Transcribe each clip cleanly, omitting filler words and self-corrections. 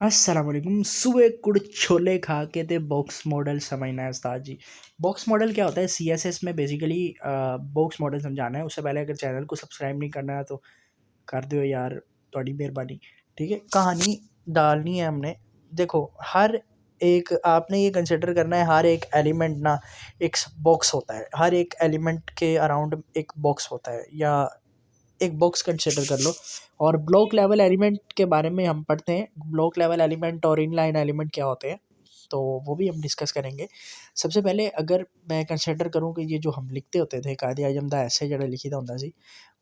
अस्सलाम वालेकुम। सुबह कुड़ छोले खा के ते बॉक्स मॉडल समझना है उस्ताद जी। बॉक्स मॉडल क्या होता है? सीएसएस में बेसिकली बॉक्स मॉडल समझाना है। उससे पहले अगर चैनल को सब्सक्राइब नहीं करना है तो कर दो यार, थोड़ी मेहरबानी। ठीक है, कहानी डालनी है हमने। देखो, हर एक आपने ये कंसिडर करना है, हर एक एलिमेंट ना एक बॉक्स होता है। हर एक एलिमेंट के अराउंड एक बॉक्स होता है, या एक बॉक्स कंसिडर कर लो। और ब्लॉक लेवल एलिमेंट के बारे में हम पढ़ते हैं, ब्लॉक लेवल एलिमेंट और इनलाइन एलिमेंट क्या होते हैं, तो वो भी हम डिस्कस करेंगे। सबसे पहले अगर मैं कंसिडर करूँ कि ये जो हम लिखते होते थे कायदे आजम दा ऐसे जड़ा लिखी होता सी,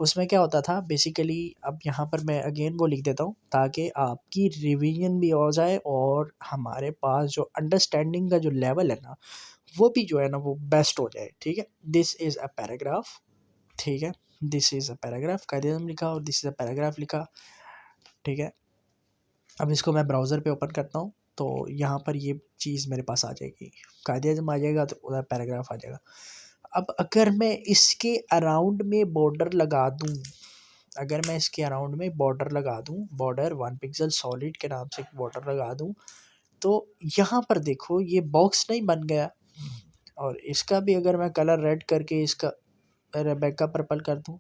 उसमें क्या होता था बेसिकली। अब यहाँ पर मैं अगेन वो लिख देता हूँ ताकि आपकी रिवीजन भी हो जाए और हमारे पास जो अंडरस्टैंडिंग का जो लेवल है ना, वो भी जो है ना वो बेस्ट हो जाए। ठीक है, दिस इज़ अ पैराग्राफ। ठीक है, दिस इज़ अ पैराग्राफ, कायदे आज़म लिखा और दिस इज़ अ पैराग्राफ लिखा। ठीक है, अब इसको मैं ब्राउज़र पे ओपन करता हूँ तो यहाँ पर ये चीज़ मेरे पास आ जाएगी, कायदे आज़म आ जाएगा तो उधर पैराग्राफ आ जाएगा। अब अगर मैं इसके अराउंड में बॉर्डर लगा दूँ, अगर मैं इसके अराउंड में बॉर्डर लगा दूँ, बॉर्डर 1 पिक्सल सॉलिड के नाम से एक बॉर्डर लगा दूँ, तो यहाँ पर देखो ये बॉक्स नहीं बन गया। और इसका भी अगर मैं कलर रेड करके इसका रेबेका पर्पल कर दूँ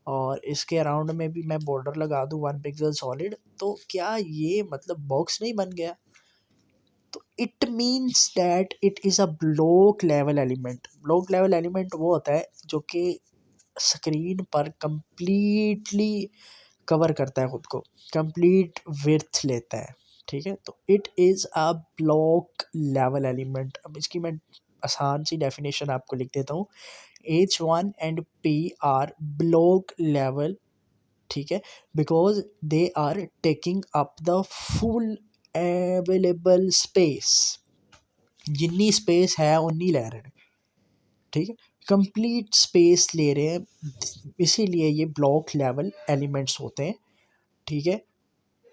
और इसके अराउंड में भी मैं बॉर्डर लगा दूँ 1 पिक्सल सॉलिड, तो क्या ये मतलब बॉक्स नहीं बन गया? तो it means that it is a block level element. Block level element वो होता है जो कि स्क्रीन पर कंप्लीटली कवर करता है खुद को, कंप्लीट विड्थ लेता है। ठीक है, तो it is a block level element. अब इसकी मैं आसान सी डेफिनेशन आपको लिख देता हूँ। H1 and P are block level, ठीक है, because they are taking up the full available space. जितनी स्पेस है उतनी ले रहे हैं। ठीक है, कंप्लीट स्पेस ले रहे हैं, इसीलिए ये ब्लॉक लेवल एलिमेंट्स होते हैं। ठीक है,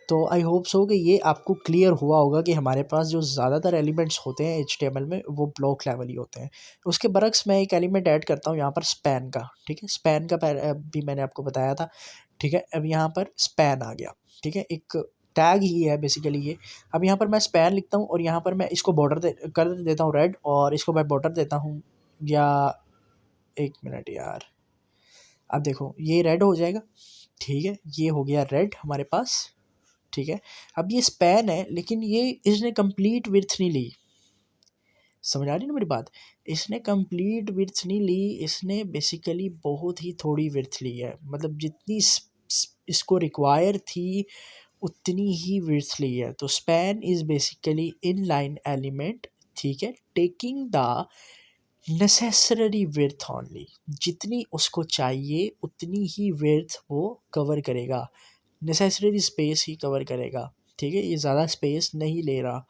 तो आई होप सो कि ये आपको क्लियर हुआ होगा कि हमारे पास जो ज़्यादातर एलिमेंट्स होते हैं HTML में वो ब्लॉक लेवल ही होते हैं। उसके बरक्स मैं एक एलिमेंट ऐड करता हूँ यहाँ पर, स्पैन का। ठीक है, स्पैन का भी मैंने आपको बताया था। ठीक है, अब यहाँ पर स्पैन आ गया। ठीक है, एक टैग ही है बेसिकली ये। अब यहाँ पर मैं स्पैन लिखता हूँ और यहाँ पर मैं इसको बॉर्डर कर देता हूँ रेड, और इसको मैं बॉर्डर देता हूँ, या एक मिनट यार, अब देखो ये रेड हो जाएगा। ठीक है, ये हो गया रेड हमारे पास। ठीक है, अब ये स्पैन है लेकिन ये इसने कंप्लीट विड्थ नहीं ली। समझ आ रही ना मेरी बात? इसने कंप्लीट विड्थ नहीं ली, इसने बेसिकली बहुत ही थोड़ी विड्थ ली है। मतलब जितनी इसको रिक्वायर थी उतनी ही विड्थ ली है। तो span is basically in line element. ठीक है, taking the necessary width only. जितनी उसको चाहिए उतनी ही विड्थ वो कवर करेगा, नेसेसरी स्पेस ही कवर करेगा। ठीक है, ये ज़्यादा स्पेस नहीं ले रहा।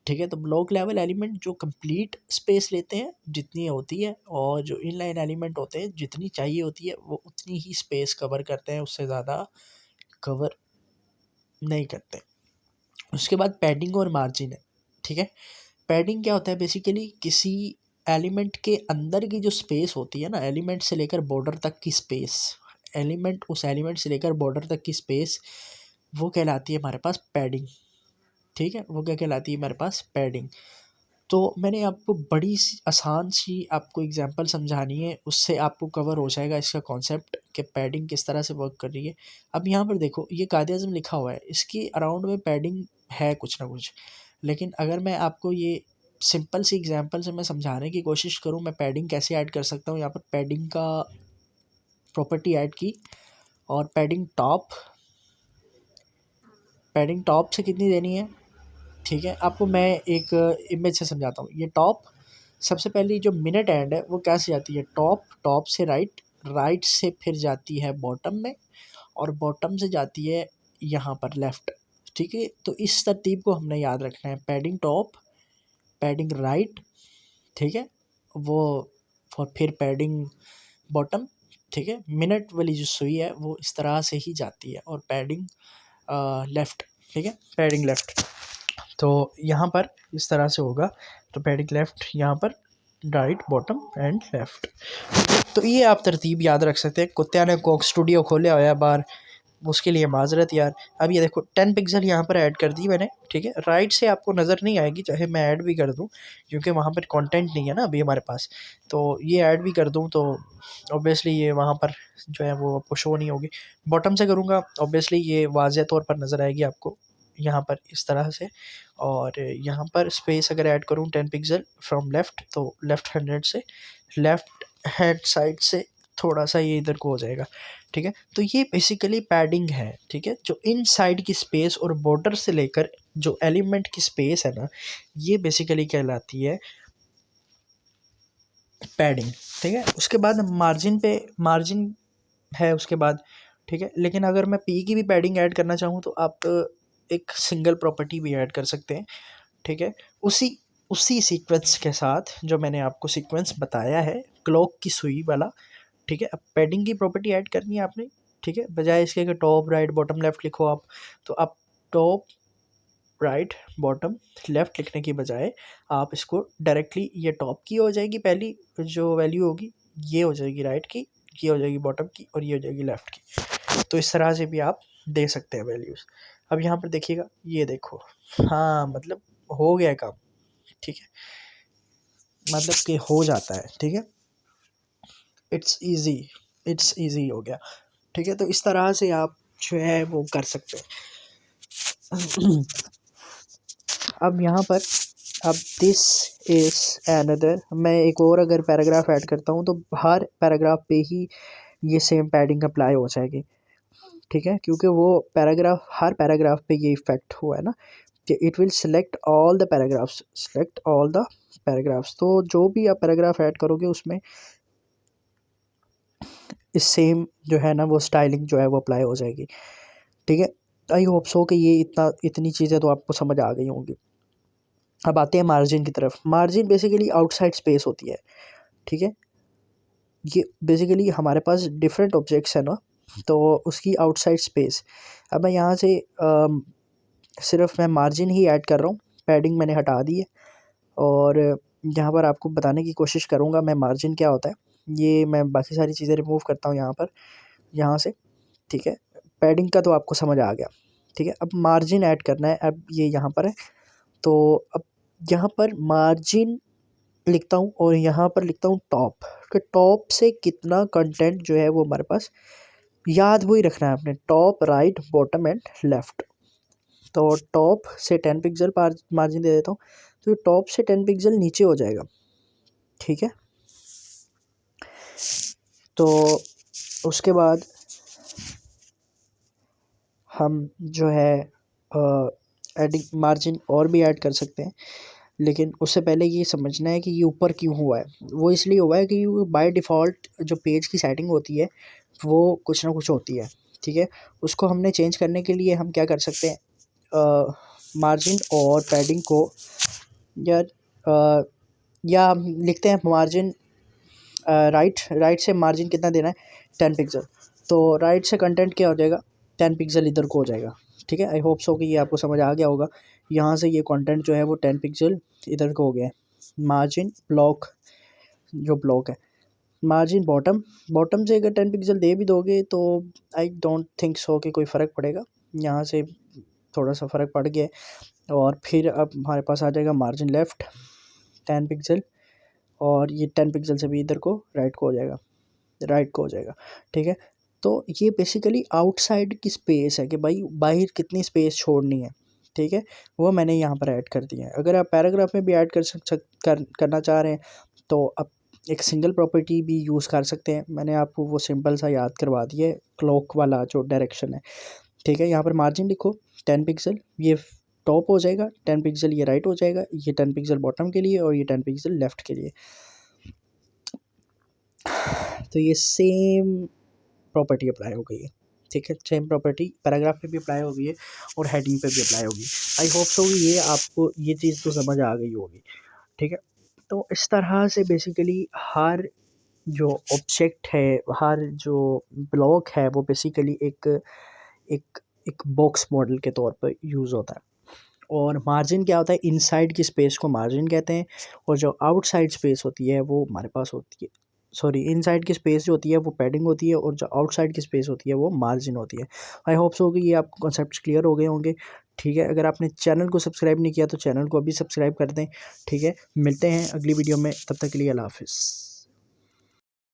ठीक है, तो ब्लॉक लेवल एलिमेंट जो कंप्लीट स्पेस लेते हैं जितनी होती है, और जो इनलाइन एलिमेंट होते हैं जितनी चाहिए होती है वो उतनी ही स्पेस कवर करते हैं, उससे ज़्यादा कवर नहीं करते। उसके बाद पैडिंग और मार्जिन है। ठीक है, पैडिंग क्या होता है? बेसिकली किसी एलिमेंट के अंदर की जो स्पेस होती है ना, एलिमेंट से लेकर बॉर्डर तक की स्पेस, एलिमेंट उस एलिमेंट से लेकर बॉर्डर तक की स्पेस, वो कहलाती है हमारे पास पैडिंग। ठीक है, वो क्या कहलाती है हमारे पास? पैडिंग। तो मैंने आपको बड़ी सी आसान सी आपको एग्जांपल समझानी है, उससे आपको कवर हो जाएगा इसका कॉन्सेप्ट कि पैडिंग किस तरह से वर्क कर रही है। अब यहाँ पर देखो ये कायदे आज़म लिखा हुआ है, इसके अराउंड में पैडिंग है कुछ ना कुछ। लेकिन अगर मैं आपको ये सिंपल सी एग्जांपल से मैं समझाने की कोशिश करूँ, मैं पैडिंग कैसे ऐड कर सकता हूँ। यहाँ पर पैडिंग का प्रॉपर्टी ऐड की, और पैडिंग टॉप से कितनी देनी है। ठीक है, आपको मैं एक इमेज से समझाता हूँ। ये टॉप, सबसे पहली जो मिनट एंड है वो कैसे जाती है? टॉप, टॉप से राइट, राइट से फिर जाती है बॉटम में, और बॉटम से जाती है यहाँ पर लेफ़्ट। ठीक है, तो इस तरतीब को हमने याद रखना है, पैडिंग टॉप, पैडिंग राइट। ठीक है, वो और फिर पैडिंग बॉटम। ठीक है, मिनट वाली जो सुई है वो इस तरह से ही जाती है, और पैडिंग लेफ़्ट। ठीक है, पैडिंग लेफ़्ट। तो यहाँ पर इस तरह से होगा, तो पैडिंग लेफ़्ट, यहाँ पर राइट, बॉटम एंड लेफ़्ट। तो ये आप तरतीब याद रख सकते हैं। कुत्ते ने कोक स्टूडियो खोलिया हुआ है बाहर, उसके लिए माजरत यार। अब ये देखो 10 पिक्सल यहाँ पर ऐड कर दी मैंने, ठीक है। राइट से आपको नज़र नहीं आएगी चाहे मैं ऐड भी कर दूँ, क्योंकि वहाँ पर कंटेंट नहीं है ना अभी हमारे पास। तो ये ऐड भी कर दूँ तो ऑब्वियसली ये वहाँ पर जो है वो आपको शो नहीं होगी। बॉटम से करूँगा ऑब्वियसली ये वाज़ह तौर पर नज़र आएगी आपको यहाँ पर इस तरह से। और यहाँ पर स्पेस अगर ऐड करूँ 10 पिक्सल फ्रॉम लेफ़्ट, तो लेफ़्ट हैंडेड से, लेफ़्ट हैंड साइड से थोड़ा सा ये इधर को हो जाएगा, ठीक है। तो ये बेसिकली पैडिंग है, ठीक है। जो इन साइड की स्पेस और बॉर्डर से लेकर जो एलिमेंट की स्पेस है ना, ये बेसिकली कहलाती है पैडिंग, ठीक है। उसके बाद मार्जिन पे मार्जिन है उसके बाद, ठीक है। लेकिन अगर मैं पी की भी पैडिंग ऐड करना चाहूँ तो आप एक सिंगल प्रॉपर्टी भी ऐड कर सकते हैं, ठीक है। उसी उसी सीक्वेंस के साथ जो मैंने आपको सीक्वेंस बताया है क्लॉक की सुई वाला, ठीक है। अब पैडिंग की प्रॉपर्टी ऐड करनी है आपने, ठीक है। बजाय इसके कि टॉप राइट बॉटम लेफ़्ट लिखो आप, तो आप टॉप राइट बॉटम लेफ़्ट लिखने की बजाय आप इसको डायरेक्टली, ये टॉप की हो जाएगी पहली जो वैल्यू होगी, ये हो जाएगी राइट की, ये हो जाएगी बॉटम की, और ये हो जाएगी लेफ़्ट की। तो इस तरह से भी आप दे सकते हैं वैल्यूज़। अब यहाँ पर देखिएगा, ये देखो, हाँ मतलब हो गया काम, ठीक है। मतलब कि हो जाता है, ठीक है। इट्स ईज़ी, इट्स ईज़ी हो गया, ठीक है। तो इस तरह से आप जो है वो कर सकते हैं। अब यहाँ पर, अब दिस इज़ अनदर, मैं एक और अगर पैराग्राफ ऐड करता हूँ तो हर पैराग्राफ पे ही ये सेम पैडिंग अप्लाई हो जाएगी, ठीक है। क्योंकि वो पैराग्राफ, हर पैराग्राफ पे ये इफ़ेक्ट हुआ है ना कि it will select all the paragraphs, select all the paragraphs. तो जो भी आप पैराग्राफ ऐड करोगे उसमें इस सेम जो है ना वो स्टाइलिंग जो है वो अप्लाई हो जाएगी, ठीक है। आई होप सो कि ये इतनी चीज़ें तो आपको समझ आ गई होंगी। अब आते हैं मार्जिन की तरफ। मार्जिन बेसिकली आउटसाइड स्पेस होती है, ठीक है। ये बेसिकली हमारे पास डिफरेंट ऑब्जेक्ट्स है ना, तो उसकी आउटसाइड स्पेस। अब मैं यहाँ से सिर्फ मैं मार्जिन ही ऐड कर रहा हूँ, पैडिंग मैंने हटा दी है। और यहाँ पर आपको बताने की कोशिश करूँगा मैं मार्जिन क्या होता है। ये मैं बाकी सारी चीज़ें रिमूव करता हूँ यहाँ पर, यहाँ से, ठीक है। पैडिंग का तो आपको समझ आ गया, ठीक है। अब मार्जिन ऐड करना है, अब ये यहाँ पर है। तो अब यहाँ पर मार्जिन लिखता हूँ और यहाँ पर लिखता हूँ टॉप, कि टॉप से कितना कंटेंट जो है वो हमारे पास, याद वही रखना है आपने, top right bottom and left. तो टॉप से 10 पिक्सल मार्जिन दे देता हूँ, तो टॉप से 10 पिक्सल नीचे हो जाएगा, ठीक है। तो उसके बाद हम जो है एडिंग मार्जिन और भी ऐड कर सकते हैं, लेकिन उससे पहले ये समझना है कि ये ऊपर क्यों हुआ है। वो इसलिए हुआ है कि बाय डिफ़ॉल्ट जो पेज की सेटिंग होती है वो कुछ ना कुछ होती है, ठीक है। उसको हमने चेंज करने के लिए हम क्या कर सकते हैं, मार्जिन और पैडिंग को, या या हम लिखते हैं मार्जिन, राइट से मार्जिन कितना देना है, 10 पिक्सल। तो राइट से कंटेंट क्या हो जाएगा, 10 पिक्सल इधर को हो जाएगा, ठीक है। आई होप सो कि ये आपको समझ आ गया होगा। यहाँ से ये कंटेंट जो है वो 10 पिक्सल इधर को हो गया है। मार्जिन ब्लॉक, जो ब्लॉक है, मार्जिन बॉटम, बॉटम से अगर 10 पिक्सल दे भी दोगे तो आई डोंट थिंक सो कि कोई फ़र्क पड़ेगा। यहाँ से थोड़ा सा फ़र्क पड़ गया है। और फिर अब हमारे पास आ जाएगा मार्जिन लेफ़्ट 10 पिक्सल, और ये 10 पिक्सल से भी इधर को राइट को हो जाएगा, राइट को हो जाएगा, ठीक है। तो ये बेसिकली आउटसाइड की स्पेस है कि भाई बाहर कितनी स्पेस छोड़नी है, ठीक है। वो मैंने यहाँ पर ऐड कर दिया है। अगर आप पैराग्राफ में भी ऐड करना चाह रहे हैं तो आप एक सिंगल प्रॉपर्टी भी यूज़ कर सकते हैं। मैंने आपको वो सिंपल सा याद करवा दिया है, क्लॉक वाला जो डायरेक्शन है, ठीक है। यहाँ पर मार्जिन लिखो 10 पिक्सल, ये टॉप हो जाएगा, 10 पिक्सल ये राइट हो जाएगा, ये 10 पिक्सल बॉटम के लिए और ये 10 पिक्सल लेफ़्ट के लिए। तो ये सेम प्रॉपर्टी अप्लाई हो गई है, ठीक है। सेम प्रॉपर्टी पैराग्राफ पे भी अप्लाई हो गई है और हेडिंग पे भी अप्लाई होगी। आई होप सो ये आपको ये चीज़ तो समझ आ गई होगी, ठीक है। तो इस तरह से बेसिकली हर जो ऑब्जेक्ट है, हर जो ब्लॉक है वो बेसिकली एक एक एक बॉक्स मॉडल के तौर पर यूज़ होता है। और मार्जिन क्या होता है, इनसाइड की स्पेस को मार्जिन कहते हैं, और जो आउटसाइड स्पेस होती है वो हमारे पास होती है सॉरी इनसाइड की स्पेस जो होती है वो पैडिंग होती है और जो आउटसाइड की स्पेस होती है वो मार्जिन होती है। आई होप सो कि ये आपको कॉन्सेप्ट्स क्लियर हो गए होंगे। ठीक है, अगर आपने चैनल को सब्सक्राइब नहीं किया तो चैनल को अभी सब्सक्राइब कर दें। ठीक है, मिलते हैं अगली वीडियो में, तब तक के लिए अल्लाह हाफिज़।